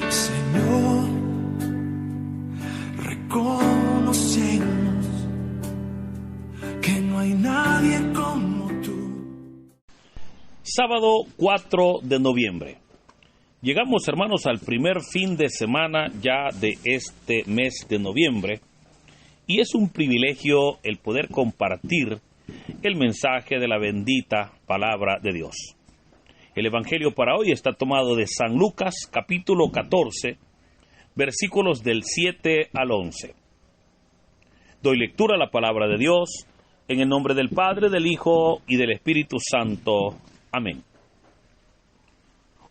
Señor, reconocemos que no hay nadie como tú. Sábado 4 de noviembre. Llegamos, hermanos, al primer fin de semana ya de este mes de noviembre, y es un privilegio el poder compartir el mensaje de la bendita palabra de Dios. El evangelio para hoy está tomado de San Lucas, capítulo 14, versículos del 7 al 11. Doy lectura a la palabra de Dios en el nombre del Padre, del Hijo y del Espíritu Santo. Amén.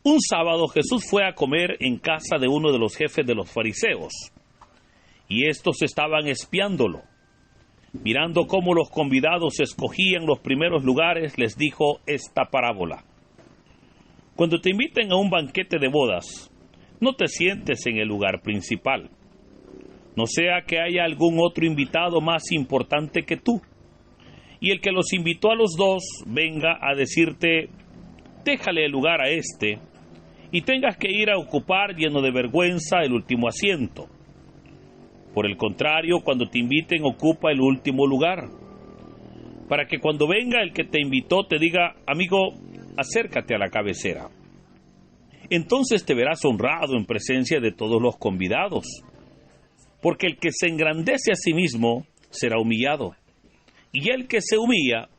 Un sábado Jesús fue a comer en casa de uno de los jefes de los fariseos, y estos estaban espiándolo. Mirando cómo los convidados escogían los primeros lugares, les dijo esta parábola. Cuando te inviten a un banquete de bodas, no te sientes en el lugar principal, no sea que haya algún otro invitado más importante que tú, y el que los invitó a los dos venga a decirte, déjale el lugar a este, y tengas que ir a ocupar lleno de vergüenza el último asiento. Por el contrario, cuando te inviten, ocupa el último lugar, para que cuando venga el que te invitó te diga, amigo, acércate a la cabecera. Entonces te verás honrado en presencia de todos los convidados, porque el que se engrandece a sí mismo será humillado, y el que se humilla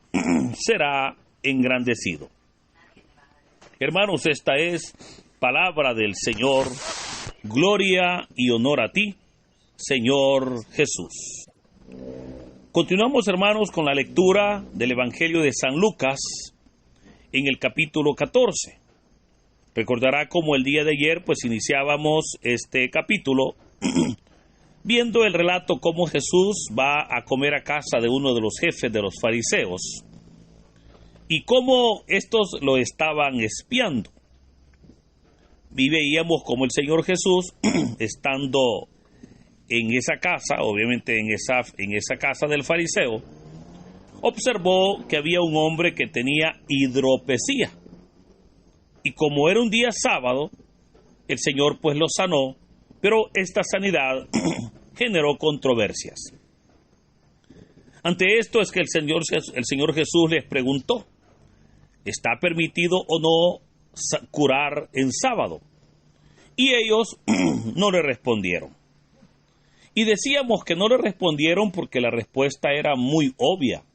será engrandecido. Hermanos, esta es palabra del Señor. Gloria y honor a ti, Señor Jesús. Continuamos, hermanos, con la lectura del Evangelio de San Lucas en el capítulo 14. Recordará cómo el día de ayer pues iniciábamos este capítulo viendo el relato cómo Jesús va a comer a casa de uno de los jefes de los fariseos y cómo estos lo estaban espiando. Y veíamos cómo el Señor Jesús, estando en esa casa, obviamente en esa casa del fariseo, observó que había un hombre que tenía hidropesía. Y como era un día sábado, el Señor pues lo sanó, pero esta sanidad generó controversias. Ante esto es que el Señor Jesús les preguntó, ¿está permitido o no curar en sábado? Y ellos no le respondieron. Y decíamos que no le respondieron porque la respuesta era muy obvia,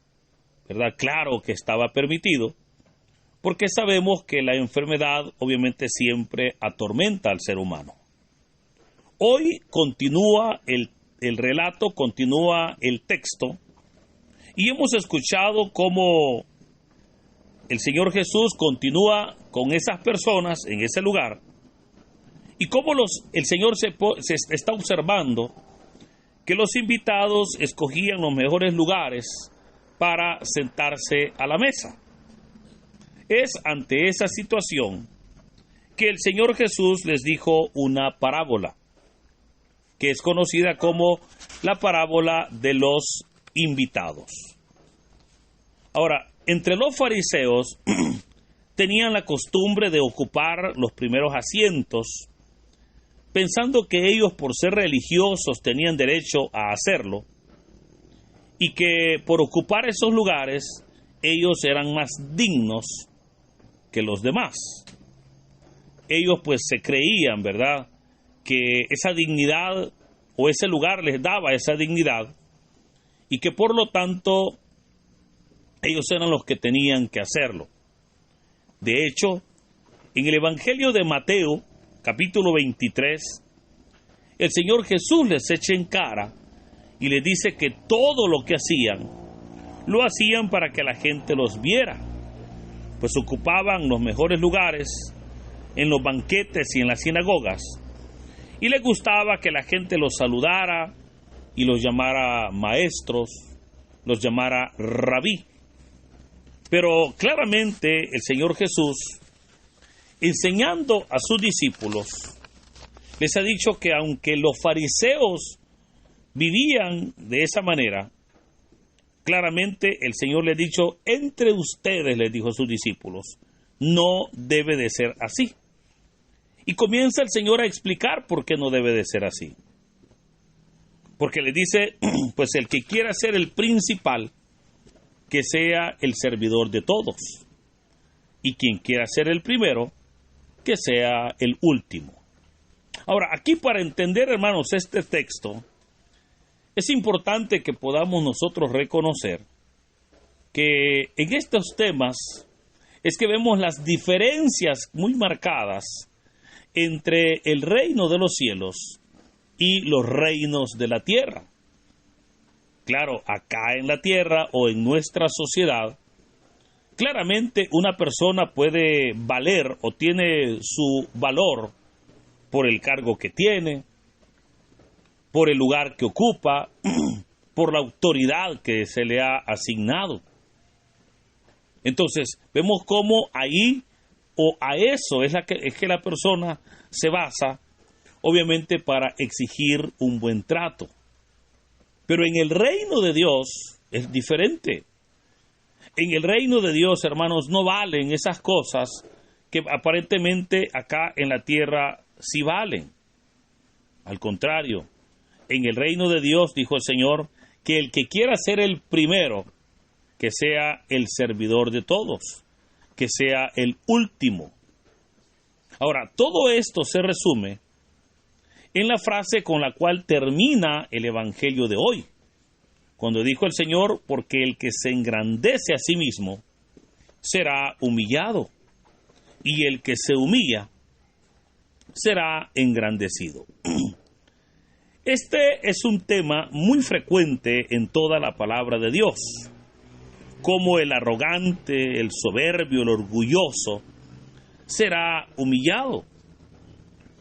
¿verdad? Claro que estaba permitido, porque sabemos que la enfermedad obviamente siempre atormenta al ser humano. Hoy continúa el relato, continúa el texto, y hemos escuchado cómo el Señor Jesús continúa con esas personas en ese lugar, y cómo el Señor se está observando que los invitados escogían los mejores lugares para sentarse a la mesa. Es ante esa situación que el Señor Jesús les dijo una parábola, que es conocida como la parábola de los invitados. Ahora, entre los fariseos tenían la costumbre de ocupar los primeros asientos, pensando que ellos por ser religiosos tenían derecho a hacerlo, y que por ocupar esos lugares ellos eran más dignos que los demás. Ellos pues se creían, ¿verdad?, que esa dignidad o ese lugar les daba esa dignidad, y que por lo tanto ellos eran los que tenían que hacerlo. De hecho, en el Evangelio de Mateo, capítulo 23, el Señor Jesús les echa en cara y les dice que todo lo que hacían, lo hacían para que la gente los viera, pues ocupaban los mejores lugares en los banquetes y en las sinagogas, y les gustaba que la gente los saludara y los llamara maestros, los llamara rabí. Pero claramente el Señor Jesús, enseñando a sus discípulos, les ha dicho que aunque los fariseos vivían de esa manera, claramente el Señor les ha dicho, entre ustedes, les dijo a sus discípulos, no debe de ser así. Y comienza el Señor a explicar por qué no debe de ser así. Porque le dice, pues el que quiera ser el principal, que sea el servidor de todos. Y quien quiera ser el primero, que sea el último. Ahora, aquí para entender, hermanos, este texto, es importante que podamos nosotros reconocer que en estos temas es que vemos las diferencias muy marcadas entre el reino de los cielos y los reinos de la tierra. Claro, acá en la tierra o en nuestra sociedad, claramente una persona puede valer o tiene su valor por el cargo que tiene, por el lugar que ocupa, por la autoridad que se le ha asignado. Entonces, vemos cómo ahí o a eso es que la persona se basa, obviamente, para exigir un buen trato. Pero en el reino de Dios es diferente. En el reino de Dios, hermanos, no valen esas cosas que aparentemente acá en la tierra sí valen. Al contrario, en el reino de Dios, dijo el Señor, que el que quiera ser el primero, que sea el servidor de todos, que sea el último. Ahora, todo esto se resume en la frase con la cual termina el Evangelio de hoy, cuando dijo el Señor, porque el que se engrandece a sí mismo será humillado, y el que se humilla será engrandecido. Este es un tema muy frecuente en toda la palabra de Dios, como el arrogante, el soberbio, el orgulloso será humillado.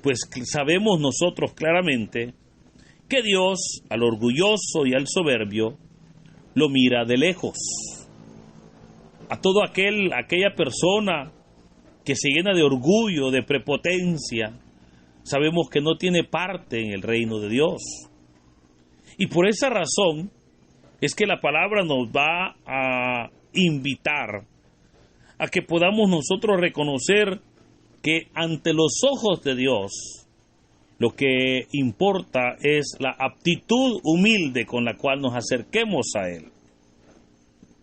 Pues sabemos nosotros claramente que Dios al orgulloso y al soberbio lo mira de lejos. A todo aquella persona que se llena de orgullo, de prepotencia, sabemos que no tiene parte en el reino de Dios. Y por esa razón es que la palabra nos va a invitar a que podamos nosotros reconocer que ante los ojos de Dios lo que importa es la aptitud humilde con la cual nos acerquemos a Él.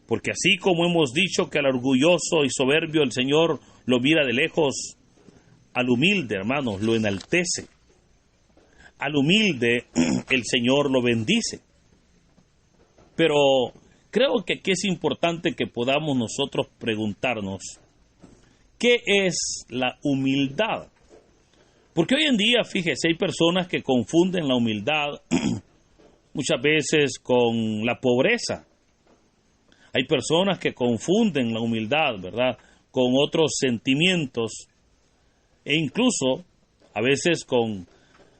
Porque así como hemos dicho que al orgulloso y soberbio el Señor lo mira de lejos, al humilde, hermanos, lo enaltece. Al humilde el Señor lo bendice. Pero creo que aquí es importante que podamos nosotros preguntarnos, ¿qué es la humildad? Porque hoy en día, fíjese, hay personas que confunden la humildad muchas veces con la pobreza. Hay personas que confunden la humildad, ¿verdad?, con otros sentimientos e incluso a veces con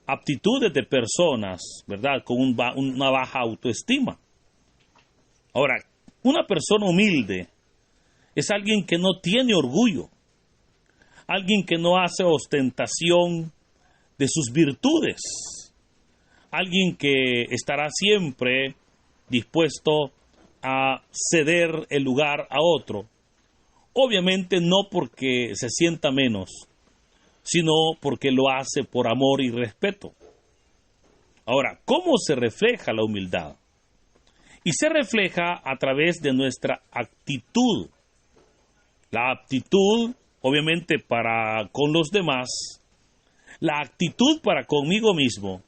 aptitudes de personas, ¿verdad?, con una baja autoestima. Ahora, una persona humilde es alguien que no tiene orgullo, alguien que no hace ostentación de sus virtudes, alguien que estará siempre dispuesto a ceder el lugar a otro, obviamente no porque se sienta menos, sino porque lo hace por amor y respeto. Ahora, ¿cómo se refleja la humildad? Y se refleja a través de nuestra actitud. La actitud, obviamente, para con los demás, la actitud para conmigo mismo,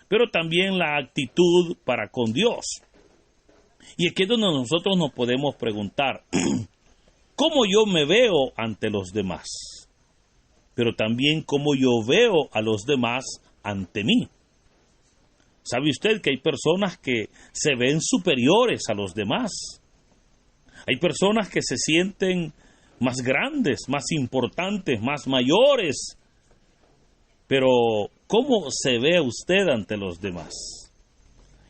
pero también la actitud para con Dios. Y aquí es donde nosotros nos podemos preguntar, ¿cómo yo me veo ante los demás? Pero también cómo yo veo a los demás ante mí. ¿Sabe usted que hay personas que se ven superiores a los demás? Hay personas que se sienten más grandes, más importantes, más mayores. Pero, ¿cómo se ve usted ante los demás?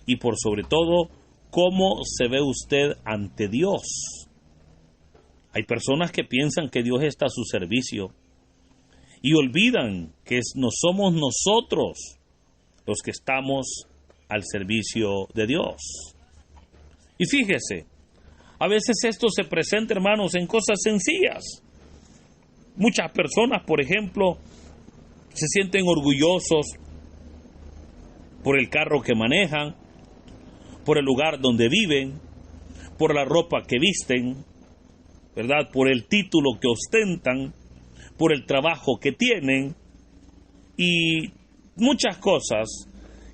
Y por sobre todo, ¿cómo se ve usted ante Dios? Hay personas que piensan que Dios está a su servicio y olvidan que no somos nosotros los que estamos al servicio de Dios. Y fíjese, a veces esto se presenta, hermanos, en cosas sencillas. Muchas personas, por ejemplo, Se sienten orgullosos por el carro que manejan, por el lugar donde viven, por la ropa que visten, ¿verdad? Por el título que ostentan, por el trabajo que tienen y muchas cosas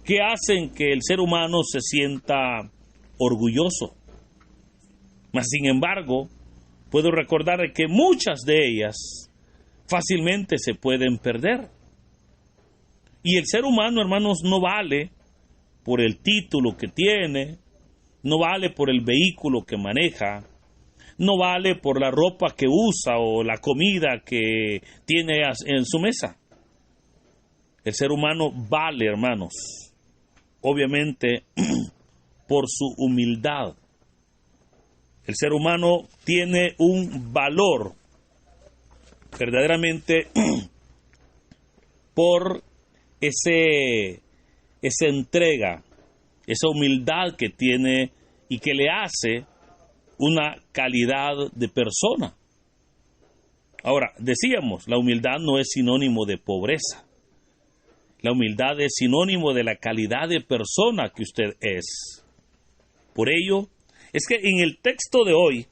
que hacen que el ser humano se sienta orgulloso. Mas, sin embargo, puedo recordar que muchas de ellas fácilmente se pueden perder. Y el ser humano, hermanos, no vale por el título que tiene, no vale por el vehículo que maneja, no vale por la ropa que usa o la comida que tiene en su mesa. El ser humano vale, hermanos, obviamente por su humildad. El ser humano tiene un valor verdaderamente por esa entrega, esa humildad que tiene y que le hace una calidad de persona. Ahora, decíamos, la humildad no es sinónimo de pobreza. La humildad es sinónimo de la calidad de persona que usted es. Por ello, es que en el texto de hoy,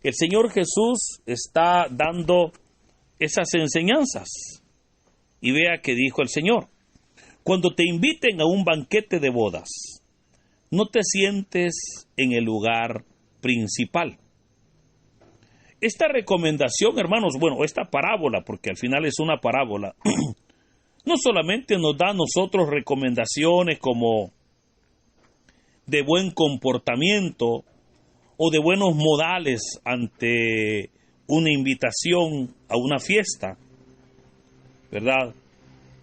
el Señor Jesús está dando esas enseñanzas. Y vea que dijo el Señor: cuando te inviten a un banquete de bodas, no te sientes en el lugar principal. Esta recomendación, hermanos, esta parábola, porque al final es una parábola, no solamente nos da a nosotros recomendaciones como de buen comportamiento o de buenos modales ante una invitación a una fiesta, ¿verdad?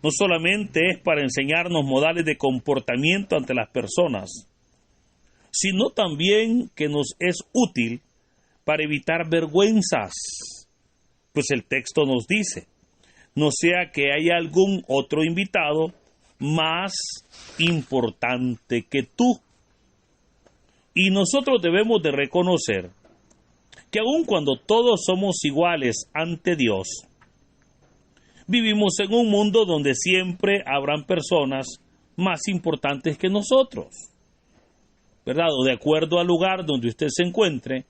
No solamente es para enseñarnos modales de comportamiento ante las personas, sino también que nos es útil para evitar vergüenzas. Pues el texto nos dice: no sea que haya algún otro invitado más importante que tú. Y nosotros debemos de reconocer que aun cuando todos somos iguales ante Dios, vivimos en un mundo donde siempre habrán personas más importantes que nosotros, ¿verdad? O de acuerdo al lugar donde usted se encuentre,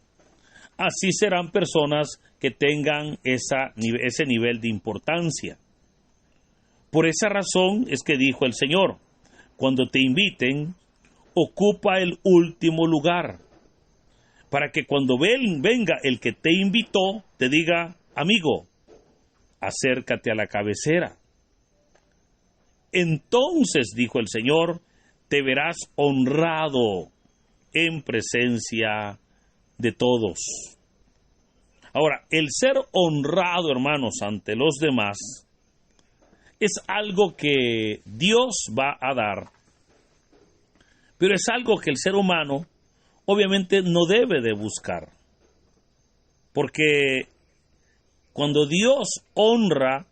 así serán personas que tengan ese nivel de importancia. Por esa razón es que dijo el Señor: cuando te inviten, ocupa el último lugar, para que cuando venga el que te invitó, te diga: amigo, acércate a la cabecera. Entonces, dijo el Señor, te verás honrado en presencia de todos. Ahora, el ser honrado, hermanos, ante los demás, es algo que Dios va a dar, pero es algo que el ser humano obviamente no debe de buscar, porque cuando Dios honra,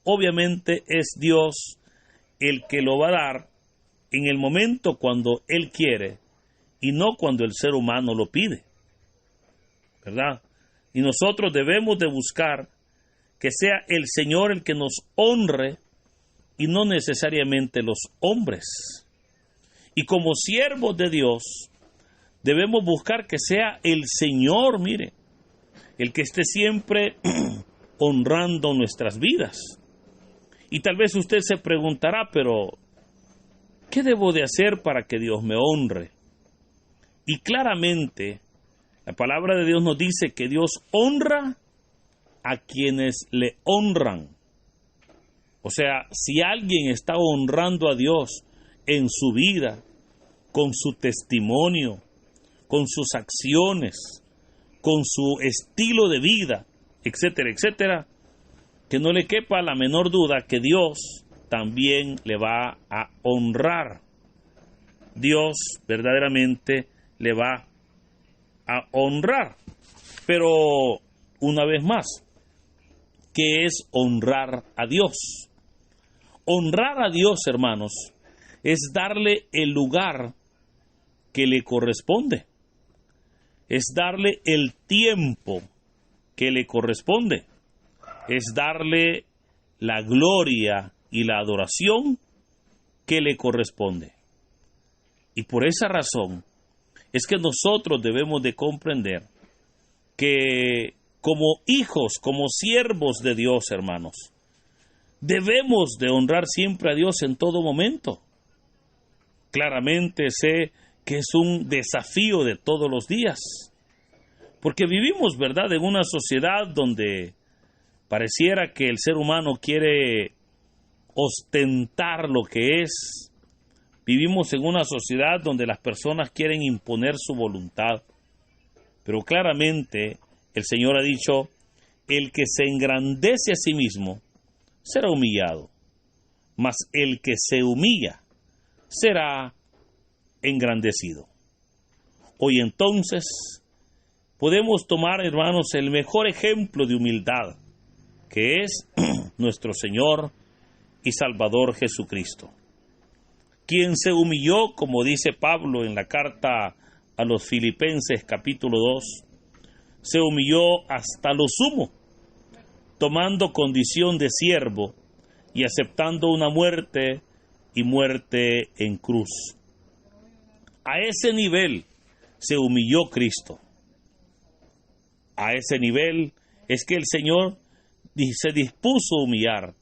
obviamente es Dios el que lo va a dar en el momento cuando Él quiere y no cuando el ser humano lo pide, ¿verdad? Y nosotros debemos de buscar que sea el Señor el que nos honre y no necesariamente los hombres. Y como siervos de Dios, debemos buscar que sea el Señor, mire, el que esté siempre honrando nuestras vidas. Y tal vez usted se preguntará, pero ¿qué debo de hacer para que Dios me honre? Y claramente, la palabra de Dios nos dice que Dios honra a quienes le honran. O sea, si alguien está honrando a Dios en su vida, con su testimonio, con sus acciones, con su estilo de vida, etcétera, etcétera, que no le quepa la menor duda que Dios también le va a honrar. Dios verdaderamente le va a honrar. Pero, una vez más, ¿qué es honrar a Dios? Honrar a Dios, hermanos, es darle el lugar que le corresponde. Es darle el tiempo que le corresponde. Es darle la gloria y la adoración que le corresponde. Y por esa razón es que nosotros debemos de comprender que como hijos, como siervos de Dios, hermanos, debemos de honrar siempre a Dios en todo momento. Claramente sé que es un desafío de todos los días, porque vivimos, ¿verdad?, en una sociedad donde pareciera que el ser humano quiere ostentar lo que es. Vivimos en una sociedad donde las personas quieren imponer su voluntad, pero claramente el Señor ha dicho, el que se engrandece a sí mismo será humillado, mas el que se humilla será engrandecido. Hoy entonces podemos tomar, hermanos, el mejor ejemplo de humildad, que es nuestro Señor y Salvador Jesucristo, quien se humilló, como dice Pablo en la carta a los Filipenses capítulo 2, se humilló hasta lo sumo, tomando condición de siervo y aceptando una muerte y muerte en cruz. A ese nivel se humilló Cristo. A ese nivel es que el Señor se dispuso a humillar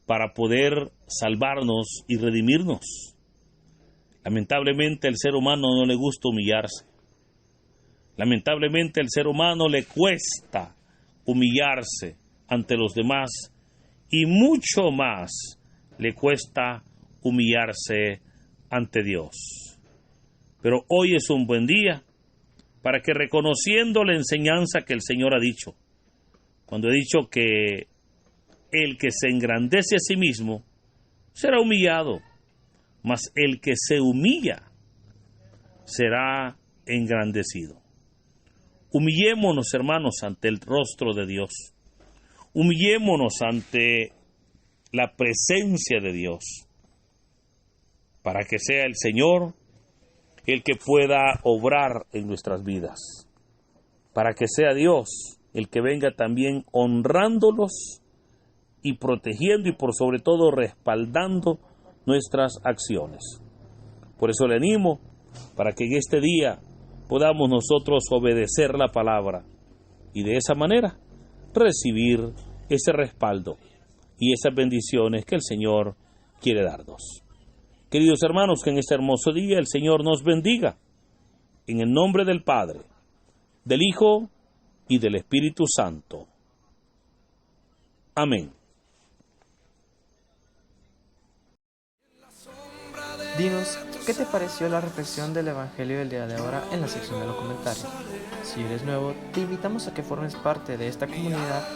para poder salvarnos y redimirnos. Lamentablemente el ser humano no le gusta humillarse. Lamentablemente el ser humano le cuesta humillarse ante los demás y mucho más le cuesta humillarse ante Dios. Pero hoy es un buen día para que, reconociendo la enseñanza que el Señor ha dicho, cuando ha dicho que el que se engrandece a sí mismo será humillado, mas el que se humilla será engrandecido. Humillémonos, hermanos, ante el rostro de Dios. Humillémonos ante la presencia de Dios, para que sea el Señor el que pueda obrar en nuestras vidas, para que sea Dios el que venga también honrándolos y protegiendo y por sobre todo respaldando nuestras acciones. Por eso le animo para que en este día podamos nosotros obedecer la palabra y de esa manera recibir ese respaldo y esas bendiciones que el Señor quiere darnos. Queridos hermanos, que en este hermoso día el Señor nos bendiga. En el nombre del Padre, del Hijo y del Espíritu Santo. Amén. Dinos, ¿qué te pareció la reflexión del Evangelio del día de ahora en la sección de los comentarios? Si eres nuevo, te invitamos a que formes parte de esta comunidad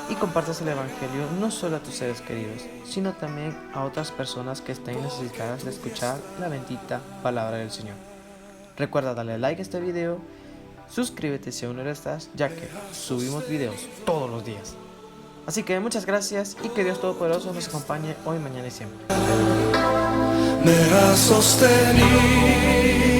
y compartas el Evangelio no solo a tus seres queridos, sino también a otras personas que estén necesitadas de escuchar la bendita palabra del Señor. Recuerda darle like a este video, suscríbete si aún no lo estás, ya que subimos videos todos los días. Así que muchas gracias y que Dios Todopoderoso nos acompañe hoy, mañana y siempre. Me ha sostenido.